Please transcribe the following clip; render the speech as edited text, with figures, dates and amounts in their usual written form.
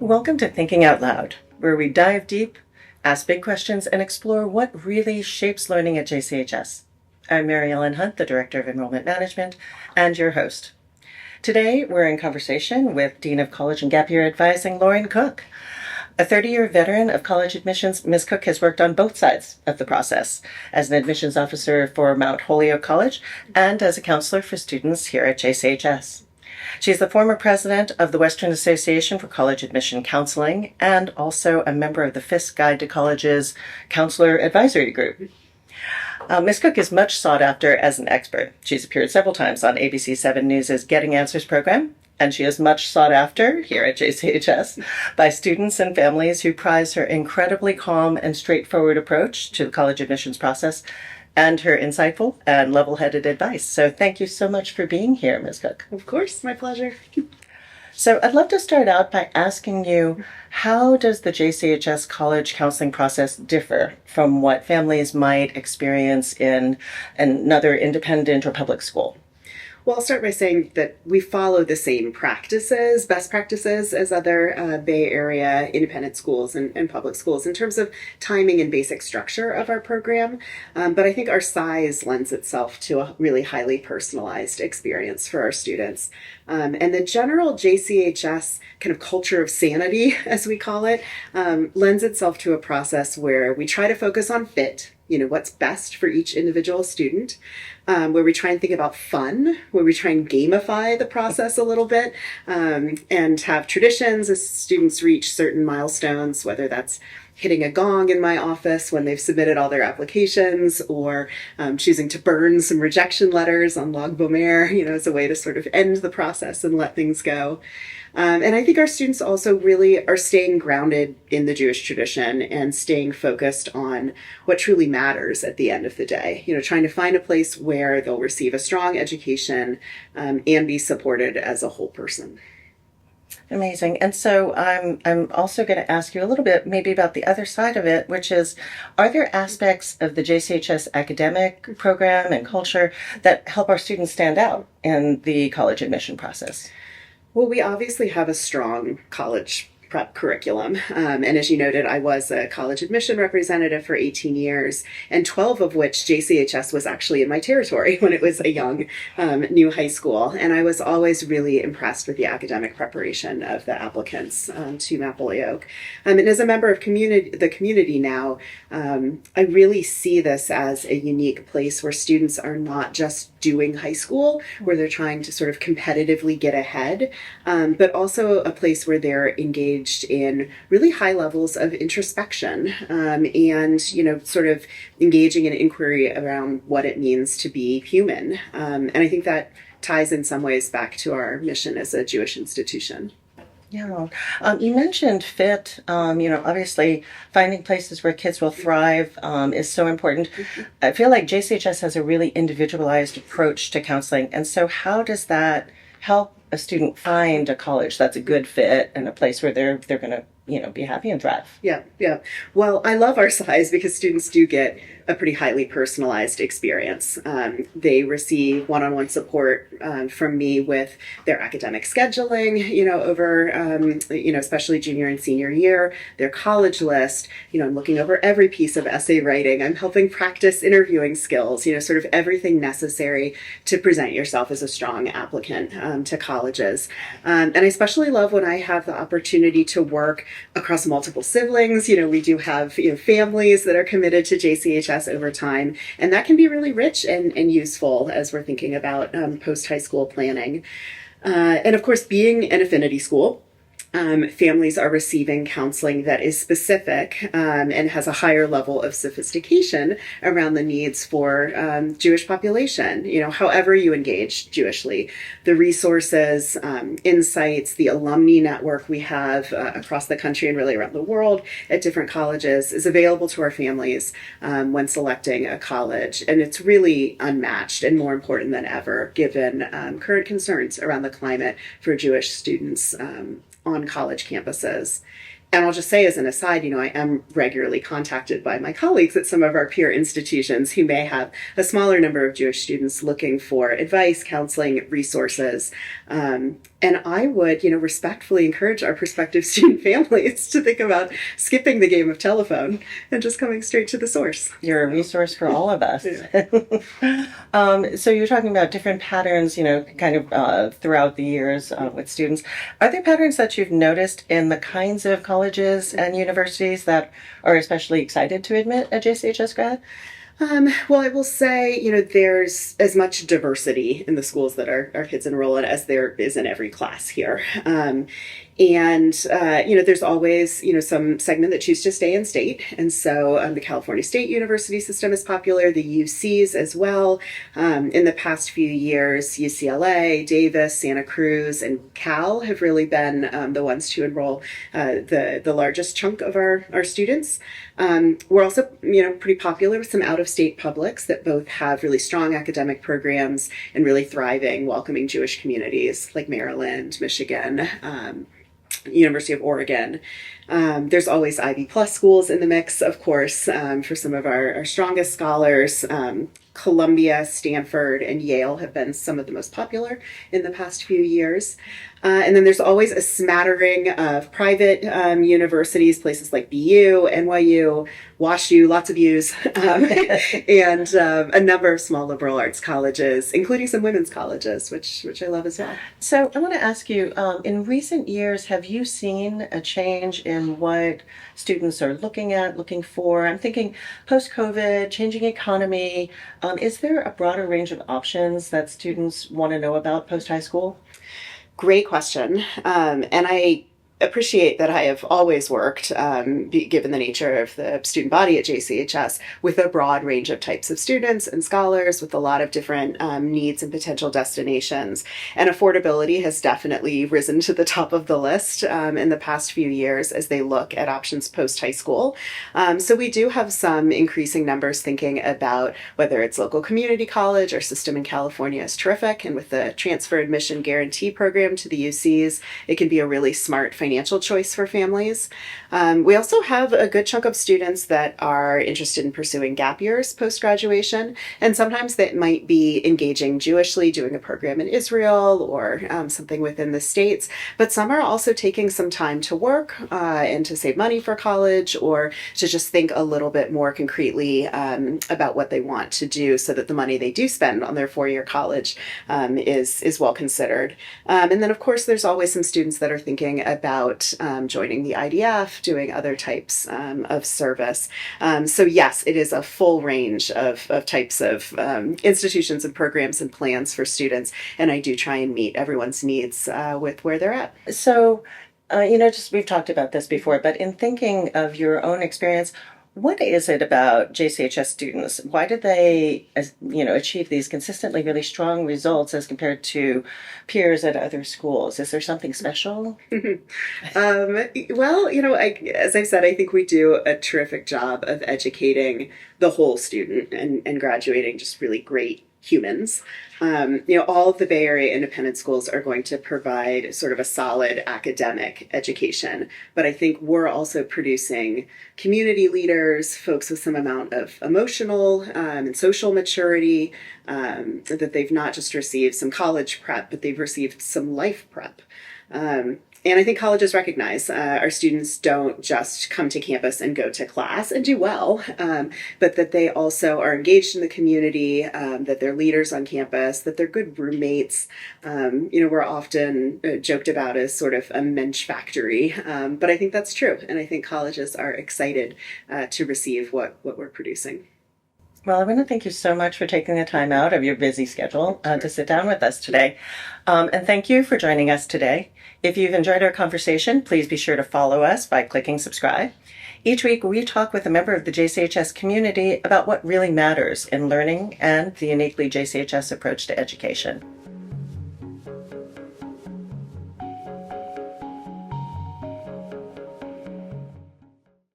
Welcome to Thinking Out Loud, where we dive deep, ask big questions, and explore what really shapes learning at JCHS. I'm Mary Ellen Hunt, the Director of Enrollment Management, and your host. Today, we're in conversation with Dean of College and Gap Year Advising, Lauren Cook. A 30-year veteran of college admissions, Ms. Cook has worked on both sides of the process, as an admissions officer for Mount Holyoke College and as a counselor for students here at JCHS. She is the former president of the Western Association for College Admission Counseling and also a member of the FISC Guide to Colleges Counselor Advisory Group. Ms. Cook is much sought after as an expert. She's appeared several times on ABC 7 News' Getting Answers program, and she is much sought after here at JCHS by students and families who prize her incredibly calm and straightforward approach to the college admissions process and her insightful and level-headed advice. So thank you so much for being here, Ms. Cook. Of course, my pleasure. So I'd love to start out by asking you, how does the JCHS college counseling process differ from what families might experience in another independent or public school? Well, I'll start by saying that we follow the same practices, best practices, as other Bay Area independent schools and public schools in terms of timing and basic structure of our program. But I think our size lends itself to a really highly personalized experience for our students. And the general JCHS kind of culture of sanity, as we call it, lends itself to a process where we try to focus on fit, what's best for each individual student, where we try and think about fun, where we try and gamify the process a little bit, and have traditions as students reach certain milestones, whether that's hitting a gong in my office when they've submitted all their applications, or choosing to burn some rejection letters on Log Bomere, as a way to sort of end the process and let things go. And I think our students also really are staying grounded in the Jewish tradition and staying focused on what truly matters at the end of the day. Trying to find a place where they'll receive a strong education and be supported as a whole person. Amazing. And so I'm also going to ask you a little bit maybe about the other side of it, which is, are there aspects of the JCHS academic program and culture that help our students stand out in the college admission process? Well, we obviously have a strong college prep curriculum. And as you noted, I was a college admission representative for 18 years, and 12 of which JCHS was actually in my territory when it was a young, new high school. And I was always really impressed with the academic preparation of the applicants to Mount Holyoke. And as a member of the community now, I really see this as a unique place where students are not just doing high school, where they're trying to sort of competitively get ahead, but also a place where they're engaged in really high levels of introspection and, sort of engaging in inquiry around what it means to be human. And I think that ties in some ways back to our mission as a Jewish institution. Yeah. You mentioned fit. Obviously finding places where kids will thrive is so important. I feel like JCHS has a really individualized approach to counseling. And so how does that help a student find a college that's a good fit and a place where they're going to, be happy and thrive? Yeah. Well, I love our size because students do get a pretty highly personalized experience. They receive one-on-one support from me with their academic scheduling, over, especially junior and senior year, their college list. I'm looking over every piece of essay writing. I'm helping practice interviewing skills, sort of everything necessary to present yourself as a strong applicant to colleges. And I especially love when I have the opportunity to work across multiple siblings. We do have, families that are committed to JCHS over time, and that can be really rich and useful as we're thinking about post-high school planning. And of course, being an affinity school, families are receiving counseling that is specific and has a higher level of sophistication around the needs for Jewish population. However you engage Jewishly, the resources, insights, the alumni network we have across the country and really around the world at different colleges is available to our families when selecting a college. And it's really unmatched and more important than ever, given current concerns around the climate for Jewish students on college campuses. And I'll just say as an aside, I am regularly contacted by my colleagues at some of our peer institutions who may have a smaller number of Jewish students looking for advice, counseling, resources. And I would, respectfully encourage our prospective student families to think about skipping the game of telephone and just coming straight to the source. You're a resource for all of us. So you're talking about different patterns, throughout the years with students. Are there patterns that you've noticed in the kinds of colleges and universities that are especially excited to admit a JCHS grad? Well, I will say, there's as much diversity in the schools that our kids enroll in as there is in every class here. There's always, some segment that choose to stay in state. And so the California State University system is popular, the UCs as well. In the past few years, UCLA, Davis, Santa Cruz, and Cal have really been the ones to enroll the largest chunk of our students. We're also, pretty popular with some out-of-state publics that both have really strong academic programs and really thriving, welcoming Jewish communities like Maryland, Michigan, University of Oregon. There's always Ivy Plus schools in the mix, of course, for some of our strongest scholars. Columbia, Stanford, and Yale have been some of the most popular in the past few years. And then there's always a smattering of private universities, places like BU, NYU, WashU, lots of U's, and a number of small liberal arts colleges, including some women's colleges, which I love as well. So I want to ask you, in recent years, have you seen a change in what students are looking for? I'm thinking post-COVID, changing economy. Is there a broader range of options that students want to know about post-high school? Great question. And I appreciate that I have always worked, given the nature of the student body at JCHS, with a broad range of types of students and scholars with a lot of different needs and potential destinations. And affordability has definitely risen to the top of the list in the past few years as they look at options post-high school. So we do have some increasing numbers thinking about whether it's local community college. Our system in California is terrific. And with the transfer admission guarantee program to the UCs, it can be a really smart financial choice for families. We also have a good chunk of students that are interested in pursuing gap years post-graduation, and sometimes that might be engaging Jewishly, doing a program in Israel or something within the States, but some are also taking some time to work and to save money for college or to just think a little bit more concretely about what they want to do so that the money they do spend on their four-year college is well considered. And then, of course, there's always some students that are thinking about joining the IDF, doing other types of service. So yes, it is a full range of types of institutions and programs and plans for students, and I do try and meet everyone's needs with where they're at. So, we've talked about this before, but in thinking of your own experience, what is it about JCHS students? Why did they, achieve these consistently really strong results as compared to peers at other schools? Is there something special? Well, as I've said, I think we do a terrific job of educating the whole student and graduating just really great humans. All of the Bay Area independent schools are going to provide sort of a solid academic education, but I think we're also producing community leaders, folks with some amount of emotional and social maturity, that they've not just received some college prep, but they've received some life prep. And I think colleges recognize our students don't just come to campus and go to class and do well, but that they also are engaged in the community, that they're leaders on campus, that they're good roommates. We're often joked about as sort of a mensch factory, but I think that's true. And I think colleges are excited to receive what we're producing. Well, I want to thank you so much for taking the time out of your busy schedule to sit down with us today. And thank you for joining us today. If you've enjoyed our conversation, please be sure to follow us by clicking subscribe. Each week, we talk with a member of the JCHS community about what really matters in learning and the uniquely JCHS approach to education.